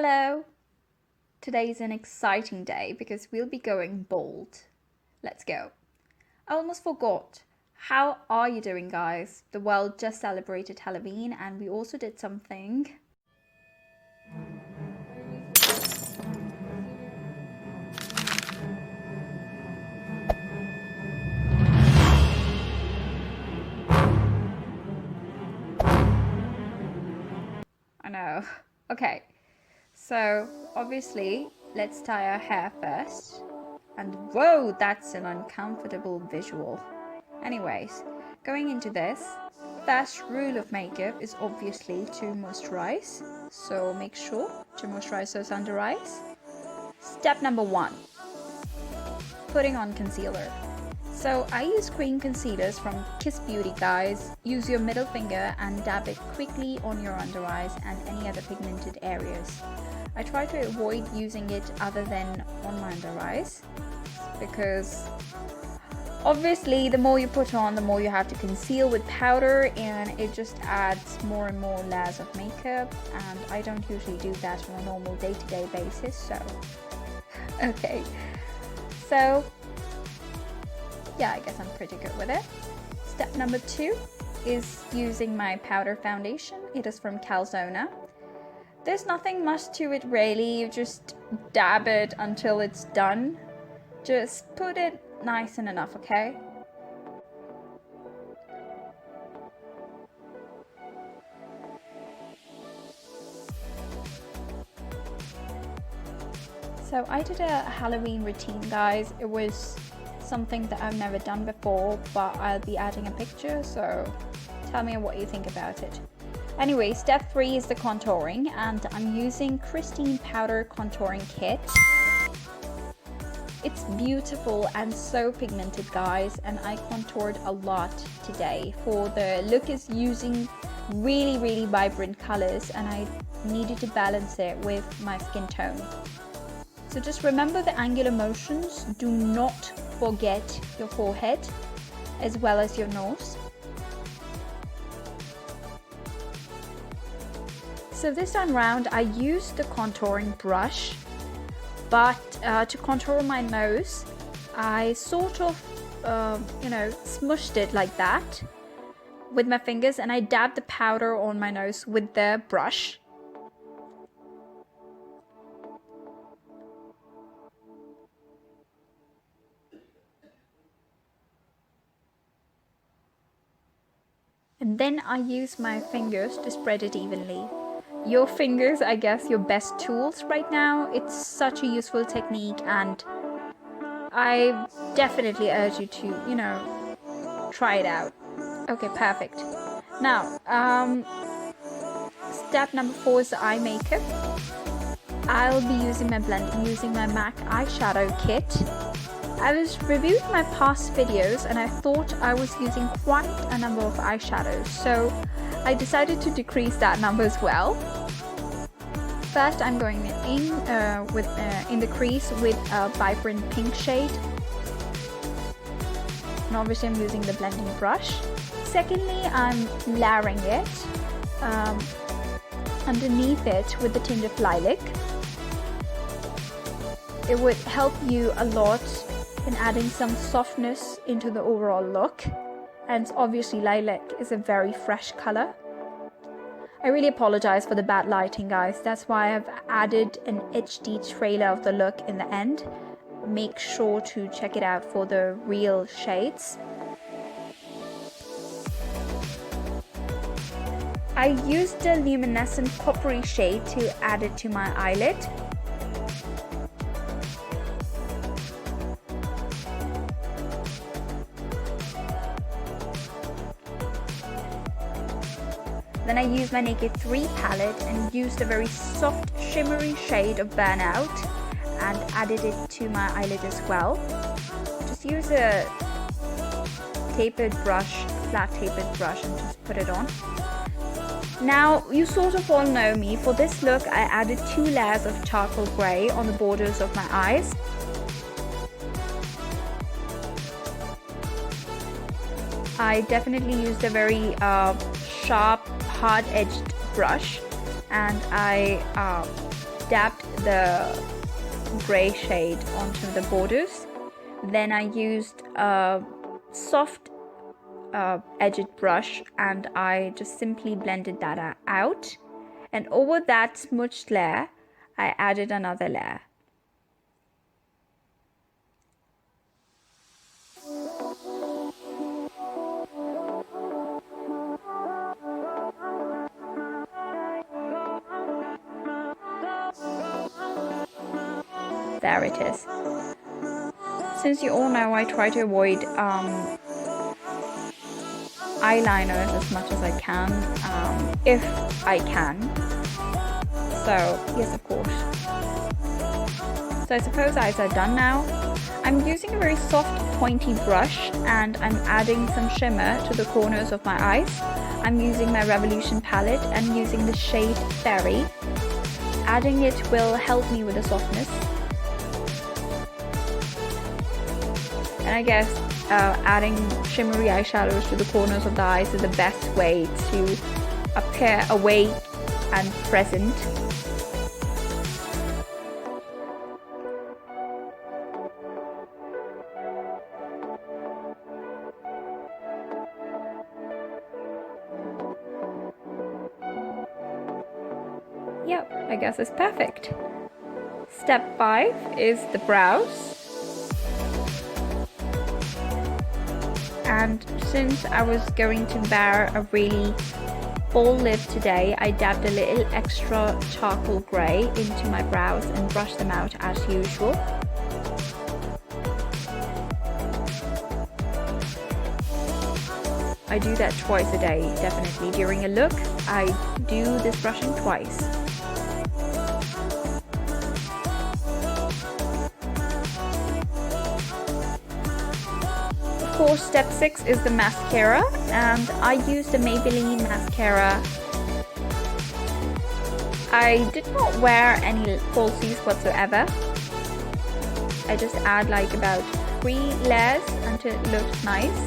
Hello! Today is an exciting day because we'll be going bold. Let's go. I almost forgot. How are you doing, guys? The world just celebrated Halloween and we also did something. I know. Okay. So, obviously, let's tie our hair first. And whoa, that's an uncomfortable visual. Anyways, going into this, first rule of makeup is obviously to moisturize. So make sure to moisturize those under eyes. Step number 1, putting on concealer. So I use cream concealers from Kiss Beauty, guys. Use your middle finger and dab it quickly on your under eyes and any other pigmented areas. I try to avoid using it other than on my under eyes because obviously the more you put on, the more you have to conceal with powder, and it just adds more and more layers of makeup, and I don't usually do that on a normal day-to-day basis. So okay, so yeah, I guess I'm pretty good with it. Step number 2 is using my powder foundation. It is from Calzona. There's nothing much to it really, you just dab it until it's done. Just put it nice and enough, okay? So I did a Halloween routine, guys. It was something that I've never done before, but I'll be adding a picture, so tell me what you think about it. Anyway, step 3 is the contouring, and I'm using Christine Powder Contouring Kit. It's beautiful and so pigmented, guys, and I contoured a lot today. For the look is using really vibrant colors, and I needed to balance it with my skin tone. So just remember the angular motions. Do not forget your forehead as well as your nose. So this time round I used the contouring brush, but to contour my nose I sort of smushed it like that with my fingers, and I dabbed the powder on my nose with the brush. And then I use my fingers to spread it evenly. Your fingers, I guess, your best tools right now. It's such a useful technique, and I definitely urge you to, try it out. Okay, perfect. Now, step number 4 is the eye makeup. I'll be using my MAC eyeshadow kit. I was reviewing my past videos and I thought I was using quite a number of eyeshadows, so I decided to decrease that number as well. First I'm going in the crease with a vibrant pink shade, and obviously I'm using the blending brush. Secondly, I'm layering it underneath it with the tint of lilac. It would help you a lot in adding some softness into the overall look, and obviously lilac is a very fresh color. I really apologize for the bad lighting, guys. That's why I've added an HD trailer of the look in the end. Make sure to check it out for the real shades. I used the luminescent coppery shade to add it to my eyelid. Then I used my Naked 3 palette and used a very soft shimmery shade of Burnout and added it to my eyelid as well. Just use a flat tapered brush, and just put it on. Now you sort of all know me. For this look I added 2 layers of charcoal grey on the borders of my eyes. I definitely used a very sharp, hard-edged brush, and I dabbed the grey shade onto the borders. Then I used a soft edged brush and I just simply blended that out. And over that smudged layer, I added another layer. There it is. Since you all know I try to avoid eyeliners as much as I can, if I can. So yes, of course. So I suppose eyes are done now. I'm using a very soft pointy brush and I'm adding some shimmer to the corners of my eyes. I'm using my Revolution palette and using the shade Fairy. Adding it will help me with the softness. And I guess adding shimmery eyeshadows to the corners of the eyes is the best way to appear awake and present. Yep, I guess it's perfect. Step 5 is the brows. And since I was going to wear a really bold lip today, I dabbed a little extra charcoal grey into my brows and brushed them out as usual. I do that twice a day, definitely. During a look, I do this brushing twice. Of course, step 6 is the mascara, and I used the Maybelline mascara. I did not wear any falsies whatsoever. I just add like about 3 layers until it looks nice.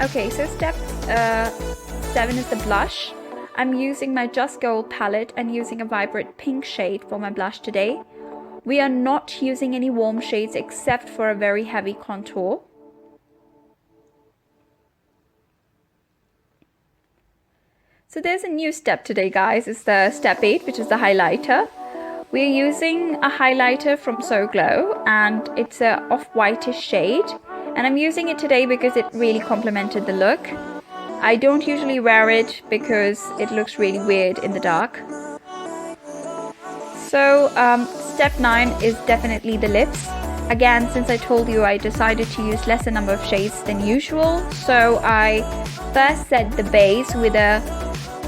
Okay, so step 7 is the blush. I'm using my Just Gold palette and using a vibrant pink shade for my blush today. We are not using any warm shades except for a very heavy contour. So there's a new step today, guys. It's the step 8, which is the highlighter. We're using a highlighter from So Glow and it's a off-whitish shade. And I'm using it today because it really complemented the look. I don't usually wear it because it looks really weird in the dark. So step 9 is definitely the lips. Again, since I told you I decided to use lesser number of shades than usual, so I first set the base with a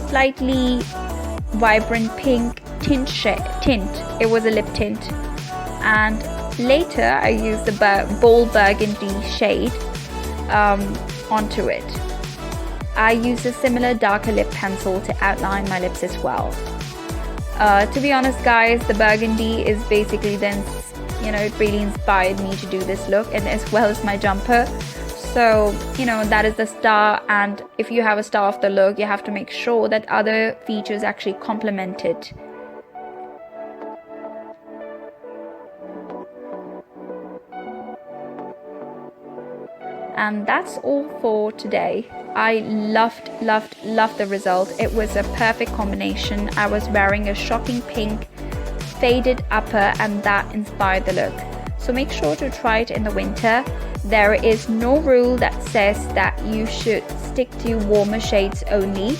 slightly vibrant pink tint. It was a lip tint. And later I used the BOLD Burgundy shade onto it. I used a similar darker lip pencil to outline my lips as well. To be honest, guys, the burgundy is basically it really inspired me to do this look, and as well as my jumper. So, that is the star, and if you have a star of the look, you have to make sure that other features actually complement it. And that's all for today. I loved the result. It was a perfect combination. I was wearing a shocking pink faded upper and that inspired the look. So make sure to try it in the winter. There is no rule that says that you should stick to warmer shades only.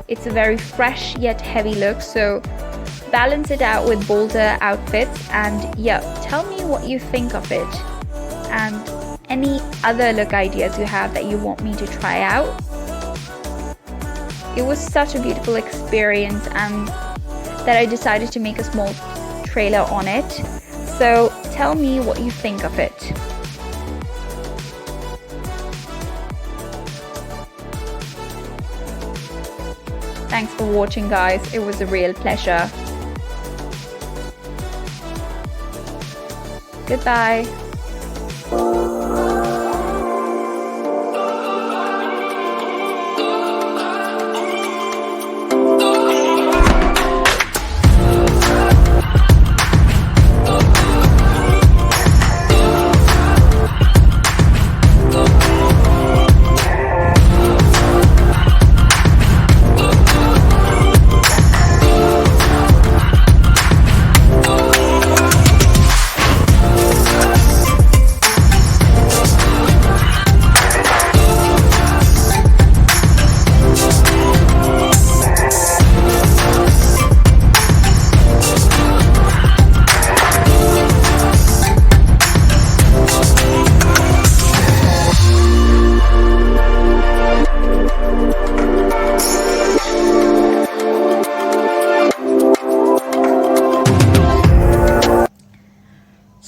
It's a very fresh yet heavy look, so balance it out with bolder outfits. And yeah, tell me what you think of it and any other look ideas you have that you want me to try out. It was such a beautiful experience and that I decided to make a small trailer on it. So tell me what you think of it. Thanks for watching, guys. It was a real pleasure. Goodbye.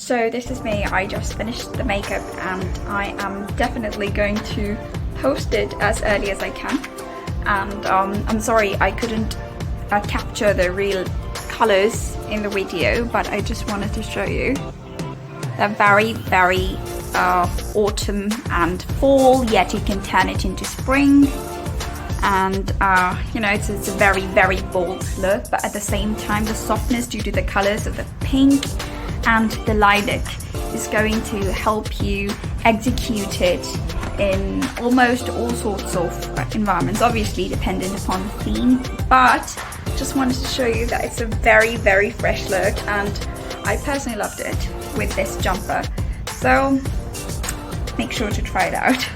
So this is me. I just finished the makeup and I am definitely going to post it as early as I can. And I'm sorry I couldn't capture the real colors in the video, but I just wanted to show you. They're very, very autumn and fall, yet you can turn it into spring. And you know, it's a very, very bold look, but at the same time the softness due to the colors of the pink and the lilac is going to help you execute it in almost all sorts of environments, obviously dependent upon the theme, but just wanted to show you that it's a very, very fresh look, and I personally loved it with this jumper. So make sure to try it out.